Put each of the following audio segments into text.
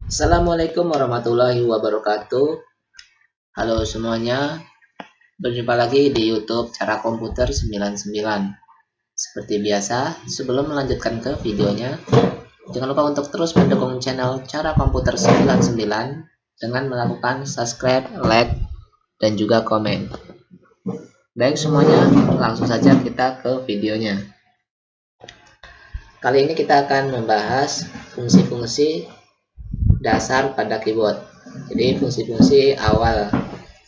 Assalamualaikum warahmatullahi wabarakatuh. Halo semuanya, berjumpa lagi di YouTube Cara Komputer 99. Seperti biasa, sebelum melanjutkan ke videonya, jangan lupa untuk terus mendukung channel Cara Komputer 99 dengan melakukan subscribe, like, dan juga komen. Baik semuanya, langsung saja kita ke videonya. Kali ini kita akan membahas fungsi-fungsi dasar pada keyboard. Jadi fungsi-fungsi awal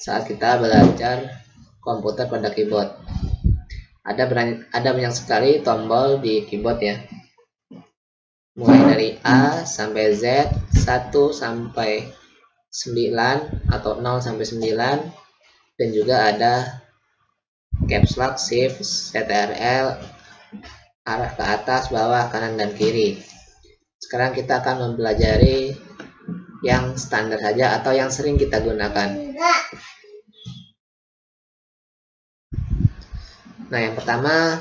saat kita belajar komputer pada keyboard. Ada banyak sekali tombol di keyboard ya. Mulai dari A sampai Z, 1 sampai 9 atau 0 sampai 9, dan juga ada caps lock, shift, ctrl, arah ke atas, bawah, kanan, dan kiri. Sekarang kita akan mempelajari yang standar saja atau yang sering kita gunakan. Nah, yang pertama,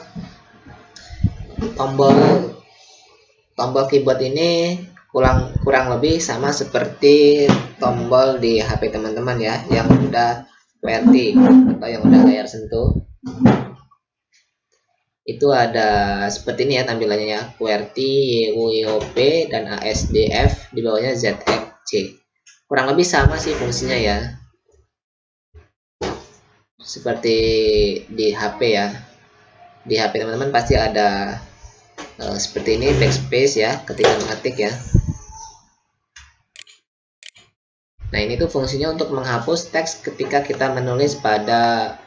tombol keyboard ini kurang lebih sama seperti tombol di HP teman-teman ya, yang udah QWERTY atau yang udah layar sentuh. Itu ada seperti ini ya tampilannya ya, QWERTY, YUYOP, dan ASDF, di bawahnya ZXC. Kurang lebih sama sih fungsinya ya, seperti di HP ya. Di HP teman-teman pasti ada seperti ini, backspace ya ketika mengetik ya. Nah, ini tuh fungsinya untuk menghapus teks ketika kita menulis pada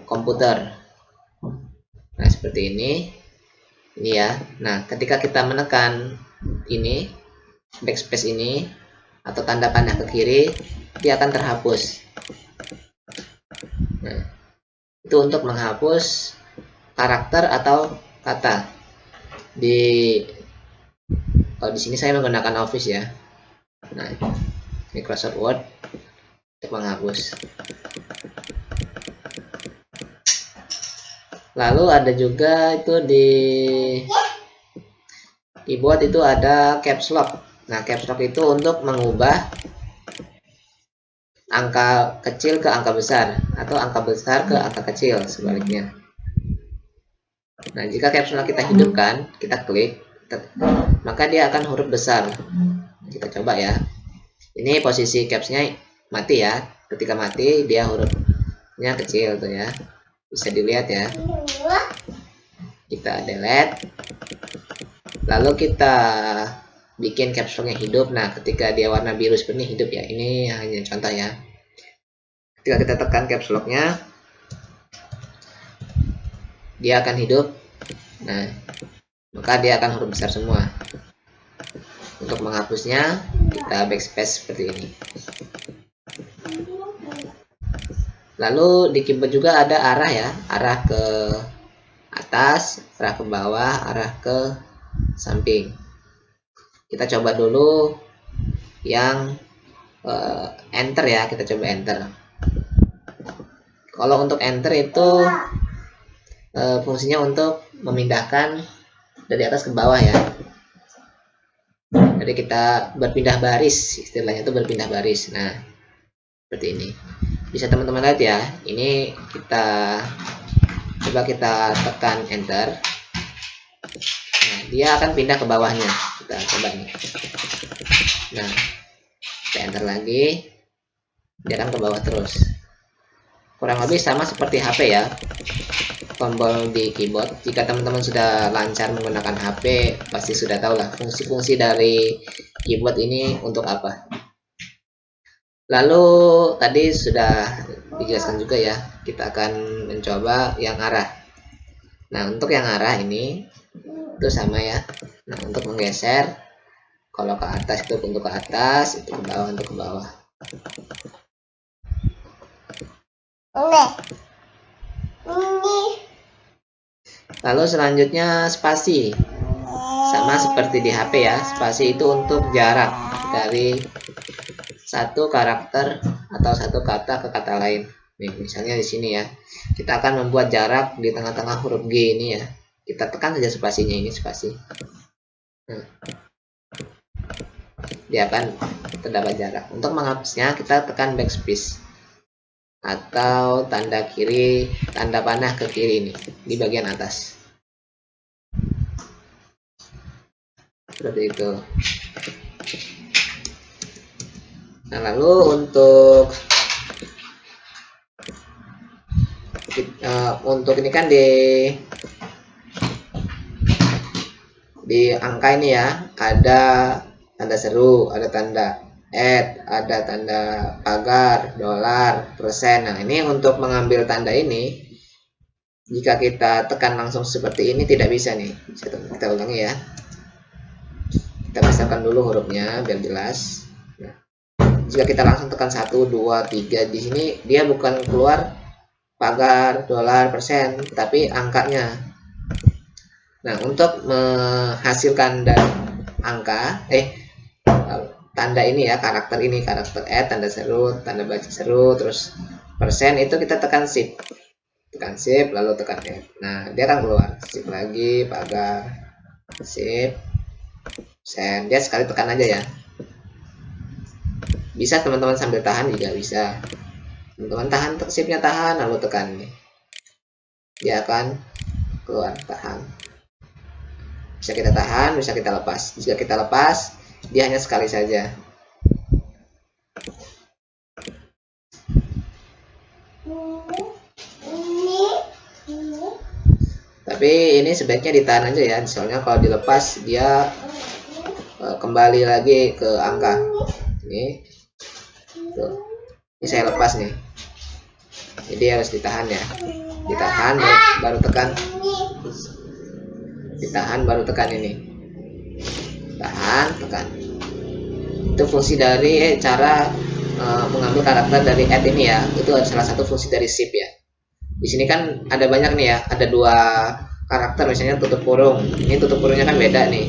komputer. Nah, seperti ini ya. Nah, ketika kita menekan ini, backspace ini, atau tanda panah ke kiri, dia akan terhapus. Nah, itu untuk menghapus karakter atau kata. Kalau di sini saya menggunakan Office ya. Nah, Microsoft Word untuk menghapus. Lalu ada juga itu di keyboard itu ada caps lock. Nah, caps lock itu untuk mengubah angka kecil ke angka besar atau angka besar ke angka kecil sebaliknya. Nah, jika caps lock kita hidupkan, kita klik, maka dia akan huruf besar. Kita coba ya. Ini posisi capsnya mati ya. Ketika mati, dia hurufnya kecil tuh ya. Bisa dilihat ya. Kita delete. Lalu kita bikin caps locknya hidup. Nah, ketika dia warna biru seperti ini hidup ya. Ini hanya contoh ya. Ketika kita tekan caps locknya, dia akan hidup. Nah, maka dia akan huruf besar semua. Untuk menghapusnya, kita backspace seperti ini. Lalu di keyboard juga ada arah ya, arah ke atas, arah ke bawah, arah ke samping. Kita coba dulu yang enter ya, kita coba enter. Kalau untuk enter itu fungsinya untuk memindahkan dari atas ke bawah ya. Jadi kita berpindah baris, istilahnya itu berpindah baris. Nah, seperti ini. Bisa teman-teman lihat ya. Ini kita coba kita tekan enter. Nah, dia akan pindah ke bawahnya. Kita coba nih. Nah, kita enter lagi. Dia akan ke bawah terus. Kurang lebih sama seperti HP ya. Tombol di keyboard. Jika teman-teman sudah lancar menggunakan HP, pasti sudah tahu lah fungsi-fungsi dari keyboard ini untuk apa. Lalu tadi sudah dijelaskan juga ya, kita akan mencoba yang arah. Nah, untuk yang arah ini itu sama ya. Nah, untuk menggeser, kalau ke atas itu untuk ke atas, itu ke bawah untuk ke bawah. Lalu selanjutnya spasi, sama seperti di HP ya. Spasi itu untuk jarak dari satu karakter atau satu kata ke kata lain. Nih, misalnya di sini ya, kita akan membuat jarak di tengah-tengah huruf G ini ya. Kita tekan saja spasinya, ini spasi. Nah, dia akan terdapat jarak. Untuk menghapusnya kita tekan backspace atau tanda kiri, tanda panah ke kiri ini di bagian atas. Seperti itu. Nah, lalu untuk ini kan di angka ini ya, ada tanda seru, ada tanda ada tanda pagar, dolar, persen. Nah, ini untuk mengambil tanda ini, jika kita tekan langsung seperti ini tidak bisa nih. Kita ulangi ya. Kita besarkan dulu hurufnya biar jelas. Nah, jika kita langsung tekan 1, 2, 3 di sini, dia bukan keluar pagar, dolar, persen, tapi angkanya. Nah, untuk menghasilkan dan angka, tanda ini ya, karakter ini, karakter tanda seru, tanda baca seru, terus persen, itu kita tekan shift. Tekan shift, lalu tekan F. Nah, dia akan keluar. Shift lagi, pagar, shift, persen. Dia sekali tekan aja ya. Bisa teman-teman sambil tahan juga bisa. Teman-teman tahan, shiftnya tahan, lalu tekan nih. Dia akan keluar, tahan. Bisa kita tahan, bisa kita lepas. Jika kita lepas, dia hanya sekali saja. Tapi ini sebaiknya ditahan aja ya, soalnya kalau dilepas dia kembali lagi ke angka. Ini, tuh. Ini saya lepas nih. Jadi harus ditahan ya. Ditahan baru tekan. Ditahan baru tekan ini. Tahan, tekan. Itu fungsi dari cara mengambil karakter dari add ini ya. Itu salah satu fungsi dari shift ya. Di sini kan ada banyak nih ya, ada 2 karakter, misalnya tutup kurung. Ini tutup kurungnya kan beda nih.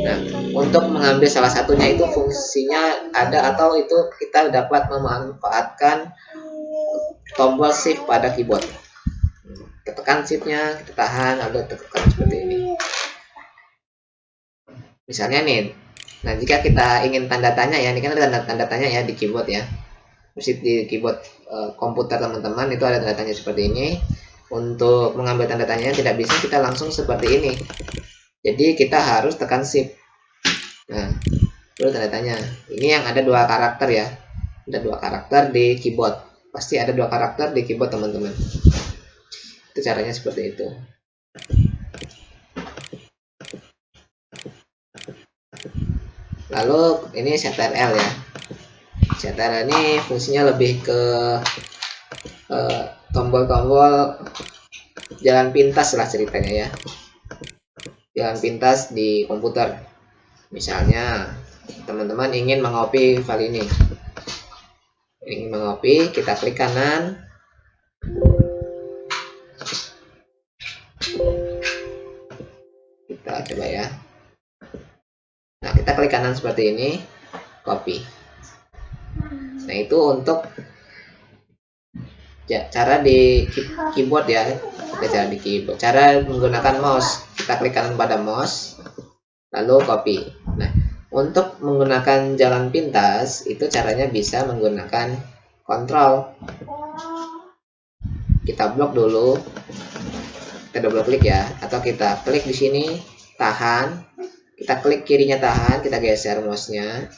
Nah, untuk mengambil salah satunya itu fungsinya ada, atau itu kita dapat memanfaatkan tombol shift pada keyboard. Kita tekan shiftnya, kita tahan, lalu tekan seperti ini. Misalnya nih, nah jika kita ingin tanda tanya ya, ini kan ada tanda tanya ya di keyboard ya. Mesti di keyboard komputer teman-teman itu ada tanda tanya seperti ini. Untuk mengambil tanda tanyanya tidak bisa kita langsung seperti ini. Jadi kita harus tekan shift. Nah, baru tanda tanya. Ini yang ada 2 karakter ya. Ada 2 karakter di keyboard. Pasti ada 2 karakter di keyboard teman-teman. Itu caranya seperti itu. Lalu ini CTRL ya. CTRL ini fungsinya lebih ke tombol-tombol jalan pintas lah ceritanya ya. Jalan pintas di komputer. Misalnya teman-teman ingin mengcopy file ini. Ingin mengcopy, kita klik kanan. Kita coba ya. Nah, kita klik kanan seperti ini, copy. Nah, itu untuk cara di keyboard ya. Cara di keyboard. Cara menggunakan mouse. Kita klik kanan pada mouse, lalu copy. Nah, untuk menggunakan jalan pintas itu caranya bisa menggunakan kontrol. Kita blok dulu. Kita double klik ya, atau kita klik di sini, tahan. Kita klik kirinya tahan, kita geser mouse-nya.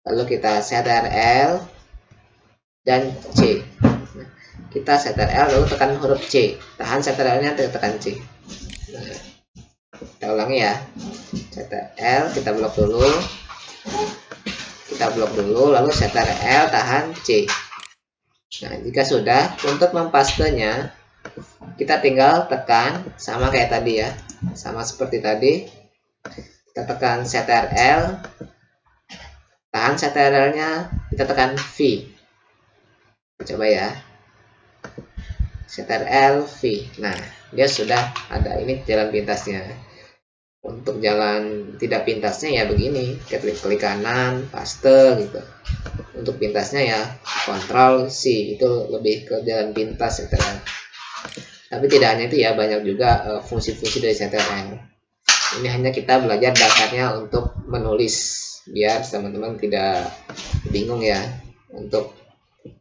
Lalu kita CTRL dan C. Nah, kita CTRL lalu tekan huruf C. Tahan CTRL-nya, tekan C. Nah, kita ulangi ya. CTRL, kita blok dulu. Kita blok dulu, lalu CTRL, tahan C. Nah, jika sudah, untuk mempastenya, kita tinggal tekan, sama kayak tadi ya. Sama seperti tadi. Kita tekan CTRL, tahan CTRL-nya, kita tekan V. Coba ya. CTRL V. Nah, dia sudah ada, ini jalan pintasnya. Untuk jalan tidak pintasnya ya begini, kita klik kanan, paste gitu. Untuk pintasnya ya Ctrl C, itu lebih ke jalan pintas CTRL. Tapi tidak hanya itu ya, banyak juga fungsi-fungsi dari CTRL. Ini hanya kita belajar dasarnya untuk menulis. biar teman-teman tidak bingung ya untuk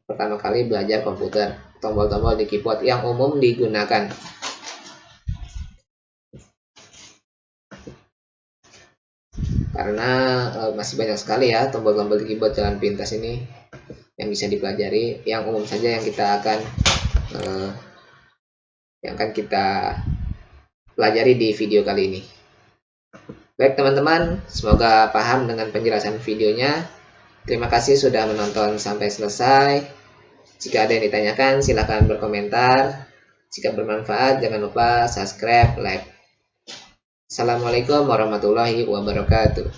pertama kali belajar komputer. Tombol-tombol di keyboard yang umum digunakan. Karena masih banyak sekali ya tombol-tombol di keyboard jalan pintas ini yang bisa dipelajari. Yang umum saja yang kita akan pelajari di video kali ini. Baik teman-teman, semoga paham dengan penjelasan videonya. Terima kasih sudah menonton sampai selesai. Jika ada yang ditanyakan, silahkan berkomentar. Jika bermanfaat, jangan lupa subscribe, like. Assalamualaikum warahmatullahi wabarakatuh.